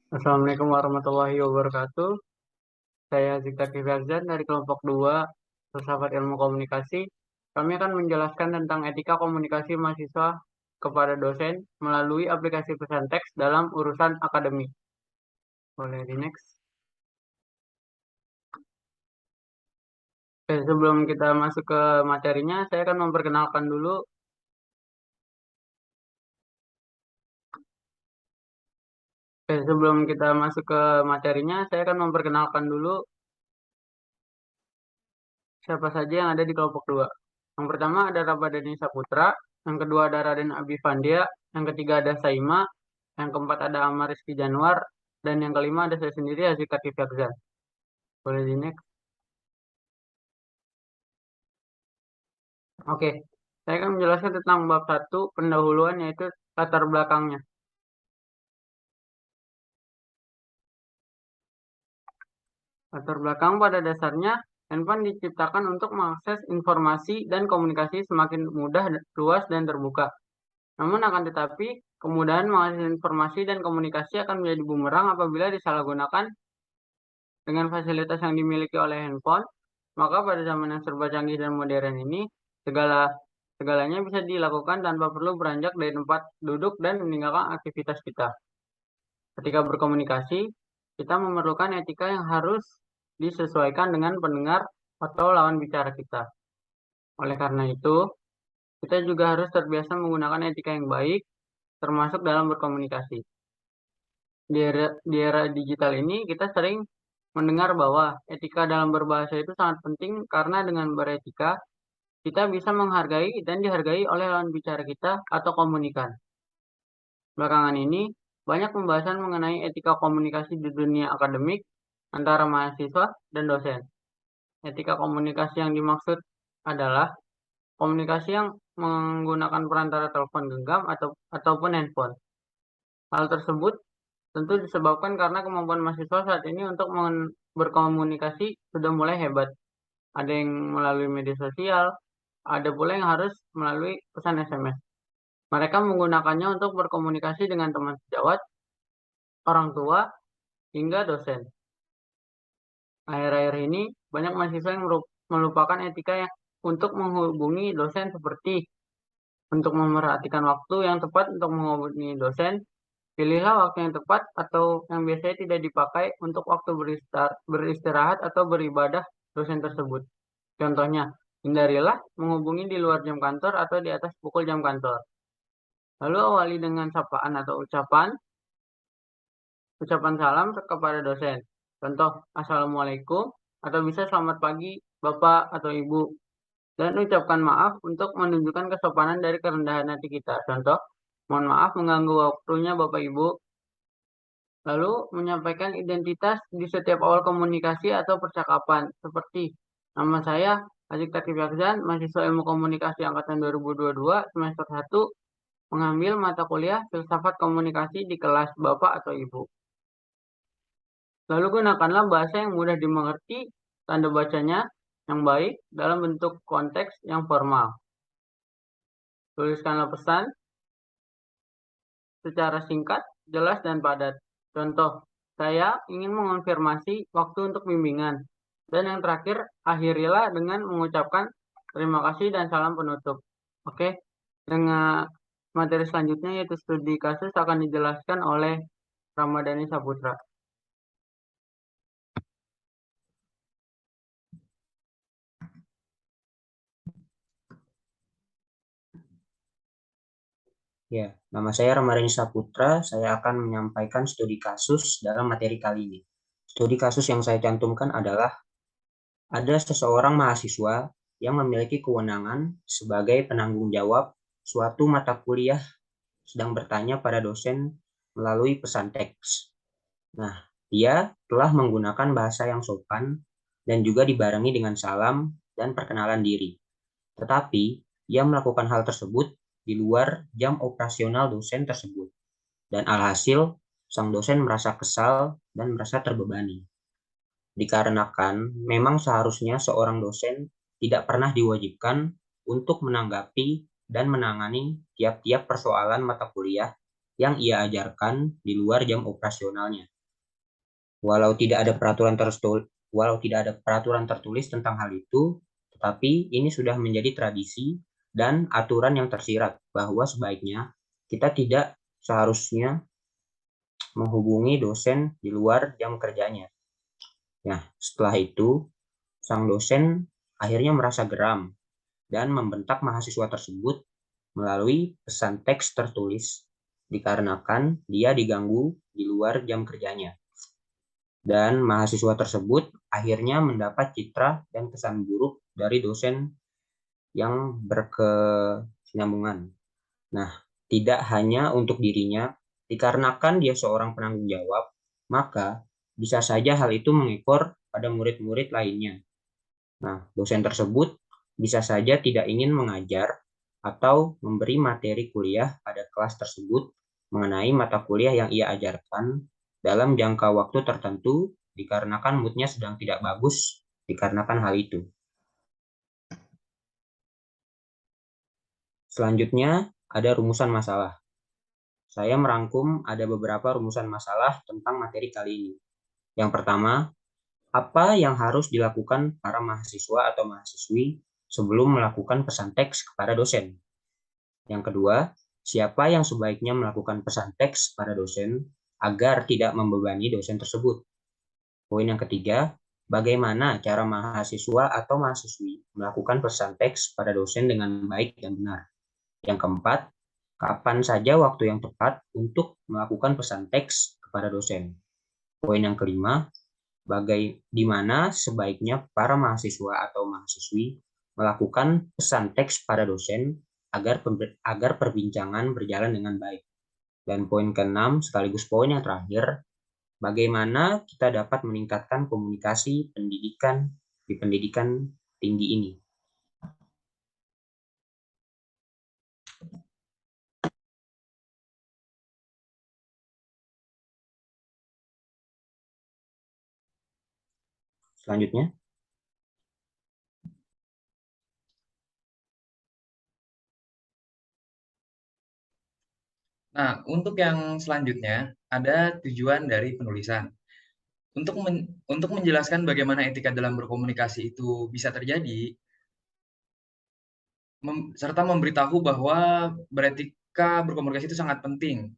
Assalamualaikum warahmatullahi wabarakatuh. Saya Zikta Kifazan dari kelompok 2, Filsafat Ilmu Komunikasi. Kami akan menjelaskan tentang etika komunikasi mahasiswa kepada dosen melalui aplikasi pesan teks dalam urusan akademik. Boleh di next. Oke, sebelum kita masuk ke materinya, saya akan memperkenalkan dulu. Oke, sebelum kita masuk ke materinya, saya akan memperkenalkan dulu siapa saja yang ada di kelompok 2. Yang pertama ada Ramadhani Saputra, yang kedua ada Raden Abifandia, yang ketiga ada Saima, yang keempat ada Amar Rizky Januar, dan yang kelima ada saya sendiri Azika Tifakzan. Boleh di next. Oke, saya akan menjelaskan tentang bab 1 pendahuluan yaitu latar belakangnya. Latar belakang pada dasarnya handphone diciptakan untuk mengakses informasi dan komunikasi semakin mudah, luas, dan terbuka. Namun akan tetapi, kemudahan mengakses informasi dan komunikasi akan menjadi bumerang apabila disalahgunakan dengan fasilitas yang dimiliki oleh handphone. Maka pada zaman yang serba canggih dan modern ini, segalanya bisa dilakukan tanpa perlu beranjak dari tempat duduk dan meninggalkan aktivitas kita. Ketika berkomunikasi, kita memerlukan etika yang harus disesuaikan dengan pendengar atau lawan bicara kita. Oleh karena itu, kita juga harus terbiasa menggunakan etika yang baik, termasuk dalam berkomunikasi. Di era digital ini, kita sering mendengar bahwa etika dalam berbahasa itu sangat penting karena dengan beretika, kita bisa menghargai dan dihargai oleh lawan bicara kita atau komunikan. Belakangan ini, banyak pembahasan mengenai etika komunikasi di dunia akademik antara mahasiswa dan dosen. Etika komunikasi yang dimaksud adalah komunikasi yang menggunakan perantara telepon genggam ataupun handphone. Hal tersebut tentu disebabkan karena kemampuan mahasiswa saat ini untuk berkomunikasi sudah mulai hebat. Ada yang melalui media sosial, ada pula yang harus melalui pesan SMS. Mereka menggunakannya untuk berkomunikasi dengan teman sejawat, orang tua, hingga dosen. Akhir-akhir ini, banyak mahasiswa yang melupakan etika yang untuk menghubungi dosen seperti untuk memerhatikan waktu yang tepat untuk menghubungi dosen, pilihlah waktu yang tepat atau yang biasanya tidak dipakai untuk waktu beristirahat atau beribadah dosen tersebut. Contohnya, hindarilah menghubungi di luar jam kantor atau di atas pukul jam kantor. Lalu awali dengan sapaan atau ucapan salam kepada dosen. Contoh, Assalamualaikum, atau bisa selamat pagi, Bapak atau Ibu. Dan ucapkan maaf untuk menunjukkan kesopanan dari kerendahan hati kita. Contoh, mohon maaf mengganggu waktunya Bapak Ibu. Lalu menyampaikan identitas di setiap awal komunikasi atau percakapan. Seperti, nama saya Azik Takif Yakzan, mahasiswa ilmu komunikasi angkatan 2022, semester 1, mengambil mata kuliah filsafat komunikasi di kelas Bapak atau Ibu. Lalu gunakanlah bahasa yang mudah dimengerti, tanda bacanya yang baik dalam bentuk konteks yang formal. Tuliskanlah pesan secara singkat, jelas, dan padat. Contoh, saya ingin mengonfirmasi waktu untuk bimbingan. Dan yang terakhir, akhirilah dengan mengucapkan terima kasih dan salam penutup. Oke, dengan materi selanjutnya yaitu studi kasus akan dijelaskan oleh Ramadhani Saputra. Ya, nama saya Ramadhani Saputra. Saya akan menyampaikan studi kasus dalam materi kali ini. Studi kasus yang saya cantumkan adalah ada seseorang mahasiswa yang memiliki kewenangan sebagai penanggung jawab suatu mata kuliah sedang bertanya pada dosen melalui pesan teks. Nah, dia telah menggunakan bahasa yang sopan dan juga dibarengi dengan salam dan perkenalan diri. Tetapi, ia melakukan hal tersebut di luar jam operasional dosen tersebut. Dan alhasil, sang dosen merasa kesal dan merasa terbebani. Dikarenakan memang seharusnya seorang dosen tidak pernah diwajibkan untuk menanggapi dan menangani tiap-tiap persoalan mata kuliah yang ia ajarkan di luar jam operasionalnya. Walau tidak ada peraturan tertulis tentang hal itu, tetapi ini sudah menjadi tradisi dan aturan yang tersirat bahwa sebaiknya kita tidak seharusnya menghubungi dosen di luar jam kerjanya. Nah, setelah itu, sang dosen akhirnya merasa geram dan membentak mahasiswa tersebut melalui pesan teks tertulis dikarenakan dia diganggu di luar jam kerjanya. Dan mahasiswa tersebut akhirnya mendapat citra dan kesan buruk dari dosen yang berkesinambungan. Nah, tidak hanya untuk dirinya, dikarenakan dia seorang penanggung jawab, maka bisa saja hal itu mengekor pada murid-murid lainnya. Nah, dosen tersebut bisa saja tidak ingin mengajar atau memberi materi kuliah pada kelas tersebut mengenai mata kuliah yang ia ajarkan dalam jangka waktu tertentu dikarenakan moodnya sedang tidak bagus dikarenakan hal itu. Selanjutnya, ada rumusan masalah. Saya merangkum ada beberapa rumusan masalah tentang materi kali ini. Yang pertama, apa yang harus dilakukan para mahasiswa atau mahasiswi sebelum melakukan pesan teks kepada dosen? Yang kedua, siapa yang sebaiknya melakukan pesan teks pada dosen agar tidak membebani dosen tersebut? Poin yang ketiga, bagaimana cara mahasiswa atau mahasiswi melakukan pesan teks pada dosen dengan baik dan benar? Yang keempat, kapan saja waktu yang tepat untuk melakukan pesan teks kepada dosen? Poin yang kelima, di mana sebaiknya para mahasiswa atau mahasiswi melakukan pesan teks pada dosen agar perbincangan berjalan dengan baik. Dan poin keenam, sekaligus poin yang terakhir, bagaimana kita dapat meningkatkan komunikasi pendidikan di pendidikan tinggi ini. Selanjutnya, Nah, untuk yang selanjutnya ada tujuan dari penulisan. Untuk menjelaskan bagaimana etika dalam berkomunikasi itu bisa terjadi, serta memberitahu bahwa beretika berkomunikasi itu sangat penting.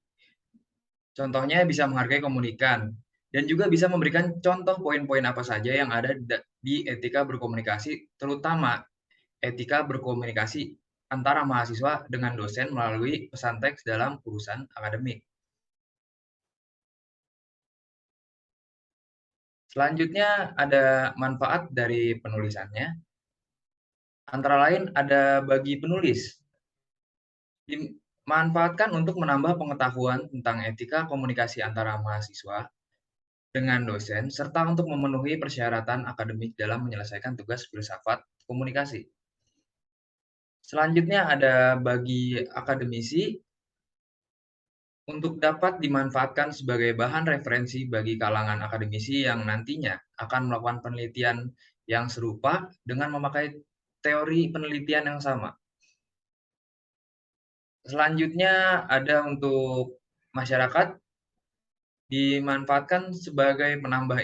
Contohnya bisa menghargai komunikan dan juga bisa memberikan contoh poin-poin apa saja yang ada di etika berkomunikasi, terutama etika berkomunikasi antara mahasiswa dengan dosen melalui pesan teks dalam urusan akademik. Selanjutnya ada manfaat dari penulisannya. Antara lain ada bagi penulis. Dimanfaatkan untuk menambah pengetahuan tentang etika komunikasi antara mahasiswa dengan dosen, serta untuk memenuhi persyaratan akademik dalam menyelesaikan tugas filsafat komunikasi. Selanjutnya ada bagi akademisi untuk dapat dimanfaatkan sebagai bahan referensi bagi kalangan akademisi yang nantinya akan melakukan penelitian yang serupa dengan memakai teori penelitian yang sama. Selanjutnya ada untuk masyarakat dimanfaatkan sebagai penambah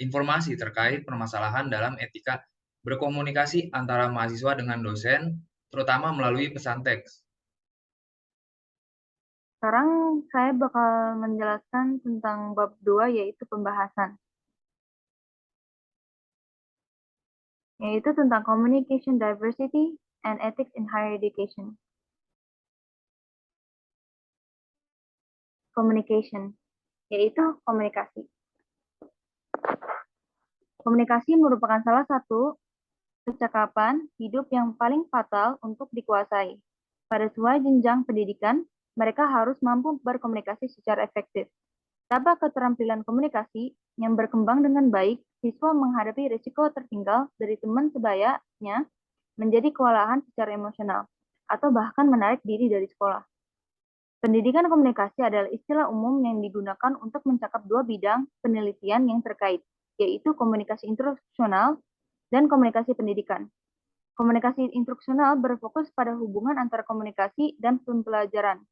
informasi terkait permasalahan dalam etika berkomunikasi antara mahasiswa dengan dosen, terutama melalui pesan teks. Sekarang saya bakal menjelaskan tentang bab 2 yaitu pembahasan. Yaitu tentang Communication Diversity and Ethics in Higher Education. Communication, yaitu komunikasi. Komunikasi merupakan salah satu percakapan hidup yang paling fatal untuk dikuasai. Pada sebuah jenjang pendidikan, mereka harus mampu berkomunikasi secara efektif. Tanpa keterampilan komunikasi yang berkembang dengan baik, siswa menghadapi risiko tertinggal dari teman sebayanya, menjadi kewalahan secara emosional, atau bahkan menarik diri dari sekolah. Pendidikan komunikasi adalah istilah umum yang digunakan untuk mencakup dua bidang penelitian yang terkait, yaitu komunikasi instruksional dan komunikasi pendidikan. Komunikasi instruksional berfokus pada hubungan antara komunikasi dan pembelajaran,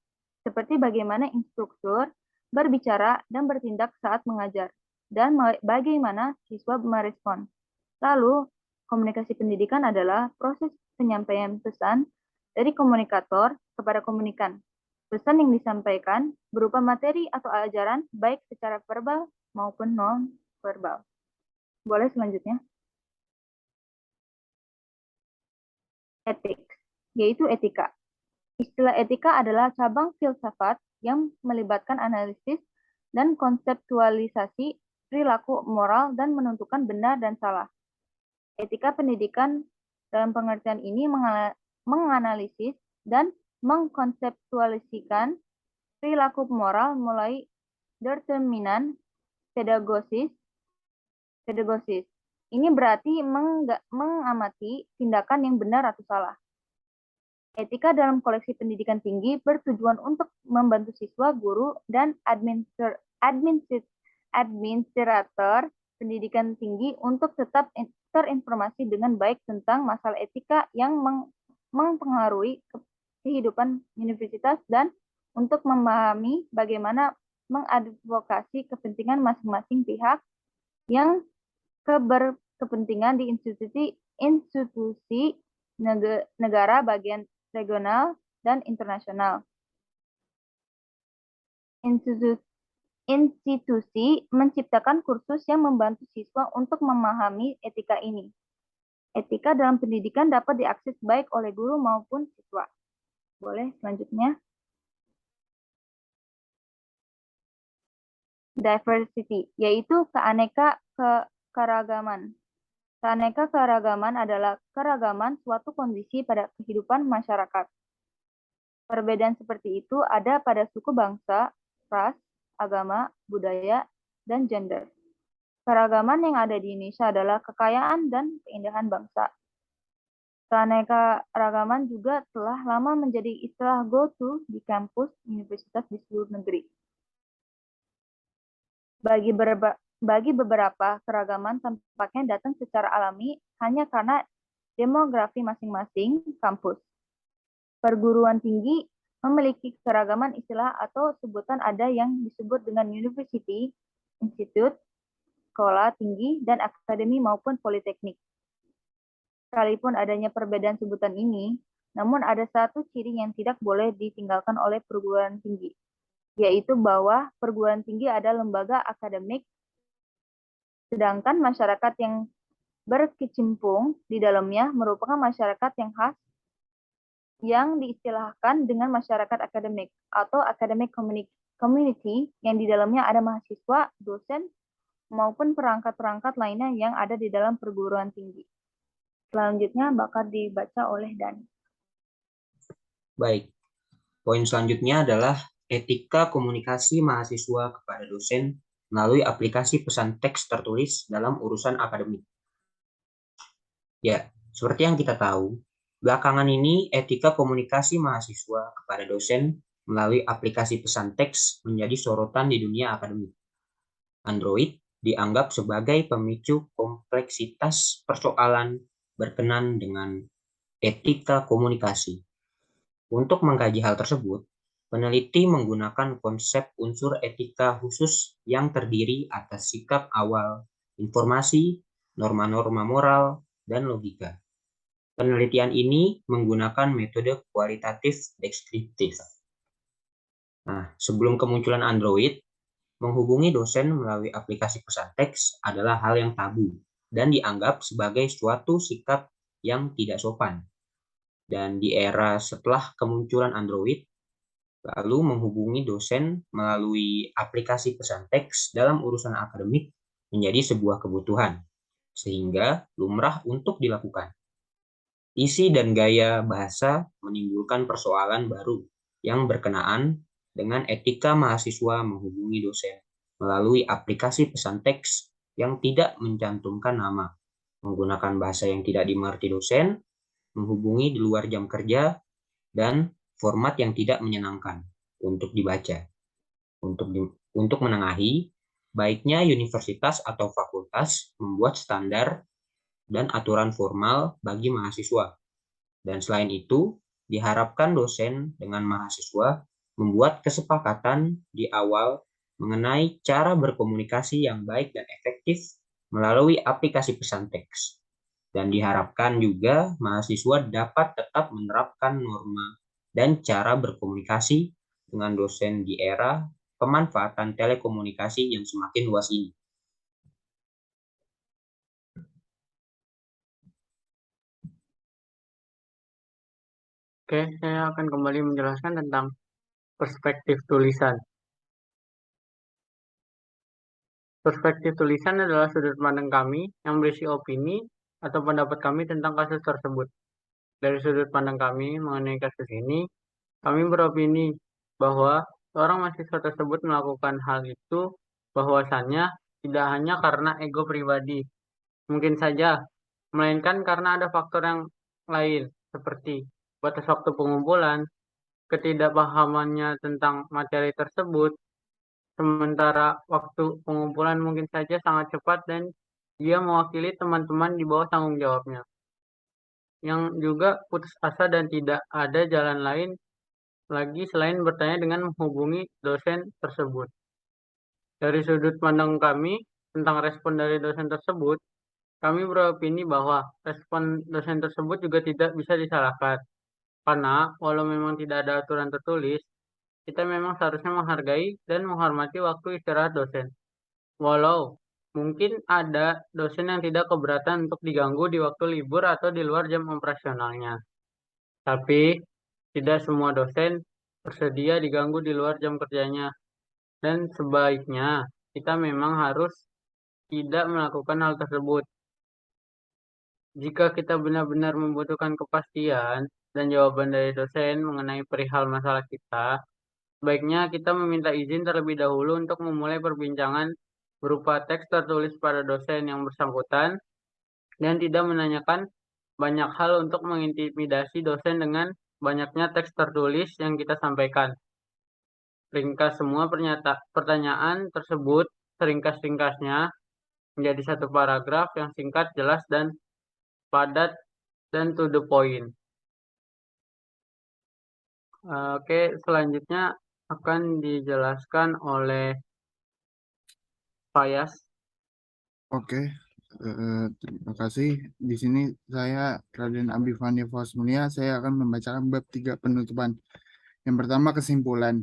seperti bagaimana instruktur berbicara dan bertindak saat mengajar. dan bagaimana siswa merespon. Lalu, komunikasi pendidikan adalah proses penyampaian pesan dari komunikator kepada komunikan. Pesan yang disampaikan berupa materi atau ajaran baik secara verbal maupun non-verbal. Boleh selanjutnya. Ethics, yaitu etika. Istilah etika adalah cabang filsafat yang melibatkan analisis dan konseptualisasi perilaku moral dan menentukan benar dan salah. Etika pendidikan dalam pengertian ini menganalisis dan mengkonseptualisikan perilaku moral mulai determinan pedagosis. Ini berarti mengamati tindakan yang benar atau salah. Etika dalam koleksi pendidikan tinggi bertujuan untuk membantu siswa, guru, dan administrator pendidikan tinggi untuk tetap terinformasi dengan baik tentang masalah etika yang mempengaruhi kehidupan universitas dan untuk memahami bagaimana mengadvokasi kepentingan masing-masing pihak yang berkepentingan di institusi negara bagian regional dan internasional. Institusi menciptakan kursus yang membantu siswa untuk memahami etika ini. Etika dalam pendidikan dapat diakses baik oleh guru maupun siswa. Boleh selanjutnya. Diversity, yaitu keanekaragaman. Keanekaragaman adalah keragaman suatu kondisi pada kehidupan masyarakat. Perbedaan seperti itu ada pada suku bangsa, ras, agama, budaya, dan gender. Keragaman yang ada di Indonesia adalah kekayaan dan keindahan bangsa. Keanekaragaman juga telah lama menjadi istilah go-to di kampus universitas di seluruh negeri. Bagi beberapa, keragaman tampaknya datang secara alami hanya karena demografi masing-masing kampus. Perguruan tinggi memiliki keragaman istilah atau sebutan, ada yang disebut dengan university, institute, sekolah tinggi, dan akademi maupun politeknik. Sekalipun adanya perbedaan sebutan ini, namun ada satu ciri yang tidak boleh ditinggalkan oleh perguruan tinggi, yaitu bahwa perguruan tinggi adalah lembaga akademik, sedangkan masyarakat yang berkecimpung di dalamnya merupakan masyarakat yang khas yang diistilahkan dengan masyarakat akademik atau academic community yang di dalamnya ada mahasiswa, dosen, maupun perangkat-perangkat lainnya yang ada di dalam perguruan tinggi. Selanjutnya bakal dibaca oleh Dani. Baik, poin selanjutnya adalah etika komunikasi mahasiswa kepada dosen melalui aplikasi pesan teks tertulis dalam urusan akademik. Ya, seperti yang kita tahu, belakangan ini etika komunikasi mahasiswa kepada dosen melalui aplikasi pesan teks menjadi sorotan di dunia akademik. Android dianggap sebagai pemicu kompleksitas persoalan berkenan dengan etika komunikasi. Untuk mengkaji hal tersebut, peneliti menggunakan konsep unsur etika khusus yang terdiri atas sikap awal, informasi, norma-norma moral, dan logika. Penelitian ini menggunakan metode kualitatif deskriptif. Nah, sebelum kemunculan Android, menghubungi dosen melalui aplikasi pesan teks adalah hal yang tabu dan dianggap sebagai suatu sikap yang tidak sopan. Dan di era setelah kemunculan Android, lalu menghubungi dosen melalui aplikasi pesan teks dalam urusan akademik menjadi sebuah kebutuhan, sehingga lumrah untuk dilakukan. Isi dan gaya bahasa menimbulkan persoalan baru yang berkenaan dengan etika mahasiswa menghubungi dosen melalui aplikasi pesan teks yang tidak mencantumkan nama, menggunakan bahasa yang tidak dimengerti dosen, menghubungi di luar jam kerja, dan format yang tidak menyenangkan untuk dibaca. Untuk menengahi, baiknya universitas atau fakultas membuat standar dan aturan formal bagi mahasiswa. Dan selain itu, diharapkan dosen dengan mahasiswa membuat kesepakatan di awal mengenai cara berkomunikasi yang baik dan efektif melalui aplikasi pesan teks. Dan diharapkan juga mahasiswa dapat tetap menerapkan norma dan cara berkomunikasi dengan dosen di era pemanfaatan telekomunikasi yang semakin luas ini. Oke, saya akan kembali menjelaskan tentang perspektif tulisan. Perspektif tulisan adalah sudut pandang kami yang berisi opini atau pendapat kami tentang kasus tersebut. Dari sudut pandang kami mengenai kasus ini, kami beropini bahwa seorang mahasiswa tersebut melakukan hal itu bahwasannya tidak hanya karena ego pribadi, mungkin saja, melainkan karena ada faktor yang lain, seperti batas waktu pengumpulan, ketidakpahamannya tentang materi tersebut, sementara waktu pengumpulan mungkin saja sangat cepat dan dia mewakili teman-teman di bawah tanggung jawabnya, yang juga putus asa dan tidak ada jalan lain lagi selain bertanya dengan menghubungi dosen tersebut. Dari sudut pandang kami tentang respon dari dosen tersebut, kami beropini bahwa respon dosen tersebut juga tidak bisa disalahkan. Karena walau memang tidak ada aturan tertulis, kita memang seharusnya menghargai dan menghormati waktu istirahat dosen. Walau mungkin ada dosen yang tidak keberatan untuk diganggu di waktu libur atau di luar jam operasionalnya. Tapi tidak semua dosen bersedia diganggu di luar jam kerjanya. Dan sebaiknya kita memang harus tidak melakukan hal tersebut. Jika kita benar-benar membutuhkan kepastian dan jawaban dari dosen mengenai perihal masalah kita, sebaiknya kita meminta izin terlebih dahulu untuk memulai perbincangan berupa teks tertulis pada dosen yang bersangkutan dan tidak menanyakan banyak hal untuk mengintimidasi dosen dengan banyaknya teks tertulis yang kita sampaikan. Ringkas semua pertanyaan tersebut seringkas-ringkasnya menjadi satu paragraf yang singkat, jelas, dan padat, dan to the point. Oke, selanjutnya akan dijelaskan oleh Fayas. Oke, terima kasih. Di sini saya Raden Abifani Fosmulia, saya akan membacakan bab 3 penutupan. Yang pertama, kesimpulan.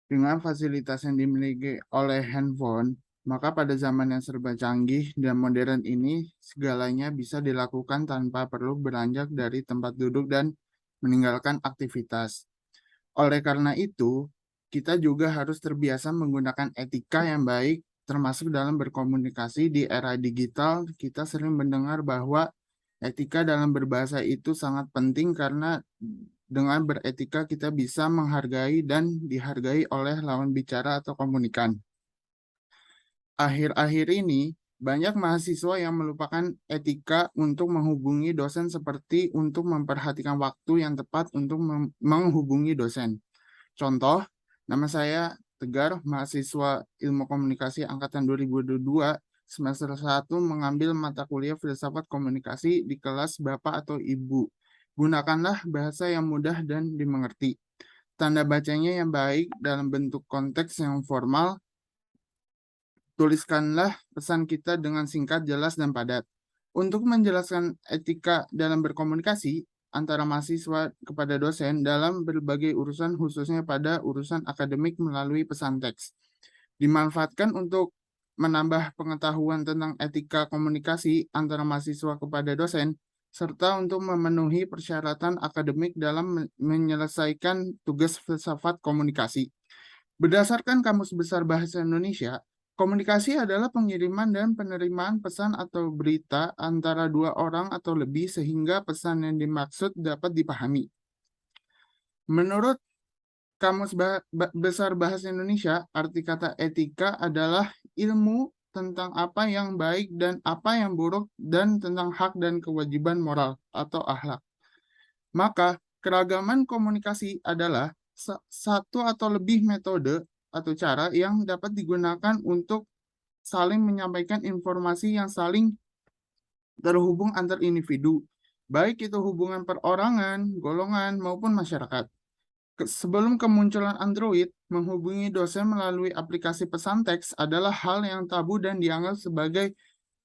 Dengan fasilitas yang dimiliki oleh handphone, maka pada zaman yang serba canggih dan modern ini, segalanya bisa dilakukan tanpa perlu beranjak dari tempat duduk dan meninggalkan aktivitas. Oleh karena itu, kita juga harus terbiasa menggunakan etika yang baik, termasuk dalam berkomunikasi di era digital. Kita sering mendengar bahwa etika dalam berbahasa itu sangat penting karena dengan beretika kita bisa menghargai dan dihargai oleh lawan bicara atau komunikan. Akhir-akhir ini, banyak mahasiswa yang melupakan etika untuk menghubungi dosen seperti untuk memperhatikan waktu yang tepat untuk menghubungi dosen. Contoh, nama saya Tegar, mahasiswa Ilmu Komunikasi Angkatan 2022, semester 1 mengambil mata kuliah Filsafat Komunikasi di kelas Bapak atau Ibu. Gunakanlah bahasa yang mudah dan dimengerti. Tanda bacanya yang baik dalam bentuk konteks yang formal. Tuliskanlah pesan kita dengan singkat, jelas, dan padat. Untuk menjelaskan etika dalam berkomunikasi antara mahasiswa kepada dosen dalam berbagai urusan, khususnya pada urusan akademik melalui pesan teks. Dimanfaatkan untuk menambah pengetahuan tentang etika komunikasi antara mahasiswa kepada dosen, serta untuk memenuhi persyaratan akademik dalam menyelesaikan tugas filsafat komunikasi. Berdasarkan Kamus Besar Bahasa Indonesia, komunikasi adalah pengiriman dan penerimaan pesan atau berita antara dua orang atau lebih sehingga pesan yang dimaksud dapat dipahami. Menurut Kamus Besar Bahasa Indonesia, arti kata etika adalah ilmu tentang apa yang baik dan apa yang buruk dan tentang hak dan kewajiban moral atau akhlak. Maka, keragaman komunikasi adalah satu atau lebih metode atau cara yang dapat digunakan untuk saling menyampaikan informasi yang saling terhubung antar individu, baik itu hubungan perorangan, golongan, maupun masyarakat. Sebelum kemunculan Android, menghubungi dosen melalui aplikasi pesan teks adalah hal yang tabu dan dianggap sebagai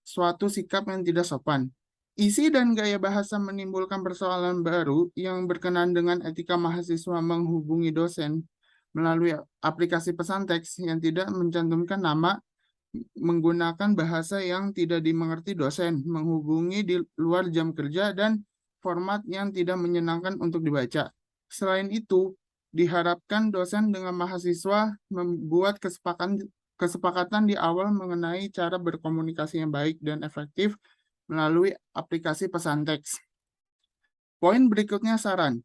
suatu sikap yang tidak sopan. Isi dan gaya bahasa menimbulkan persoalan baru yang berkenaan dengan etika mahasiswa menghubungi dosen melalui aplikasi pesan teks yang tidak mencantumkan nama, menggunakan bahasa yang tidak dimengerti dosen, menghubungi di luar jam kerja, dan format yang tidak menyenangkan untuk dibaca. Selain itu, diharapkan dosen dengan mahasiswa membuat kesepakatan di awal mengenai cara berkomunikasi yang baik dan efektif melalui aplikasi pesan teks. Poin berikutnya saran.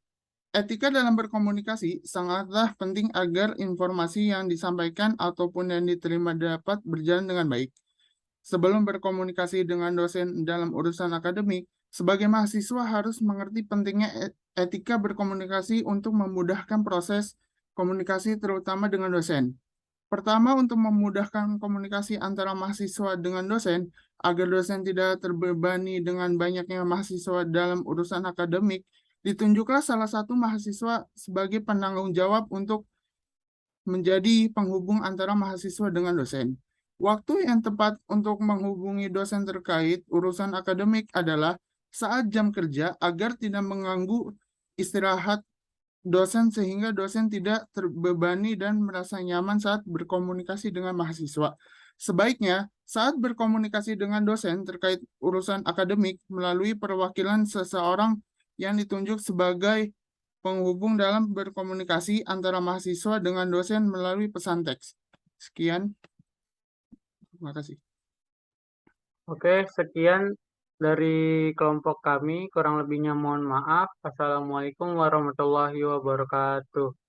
Etika dalam berkomunikasi sangatlah penting agar informasi yang disampaikan ataupun yang diterima dapat berjalan dengan baik. Sebelum berkomunikasi dengan dosen dalam urusan akademik, sebagai mahasiswa harus mengerti pentingnya etika berkomunikasi untuk memudahkan proses komunikasi terutama dengan dosen. Pertama, untuk memudahkan komunikasi antara mahasiswa dengan dosen, agar dosen tidak terbebani dengan banyaknya mahasiswa dalam urusan akademik, ditunjuklah salah satu mahasiswa sebagai penanggung jawab untuk menjadi penghubung antara mahasiswa dengan dosen. Waktu yang tepat untuk menghubungi dosen terkait urusan akademik adalah saat jam kerja agar tidak mengganggu istirahat dosen sehingga dosen tidak terbebani dan merasa nyaman saat berkomunikasi dengan mahasiswa. Sebaiknya, saat berkomunikasi dengan dosen terkait urusan akademik melalui perwakilan seseorang yang ditunjuk sebagai penghubung dalam berkomunikasi antara mahasiswa dengan dosen melalui pesan teks. Sekian. Terima kasih. Oke, sekian dari kelompok kami. Kurang lebihnya mohon maaf. Assalamualaikum warahmatullahi wabarakatuh.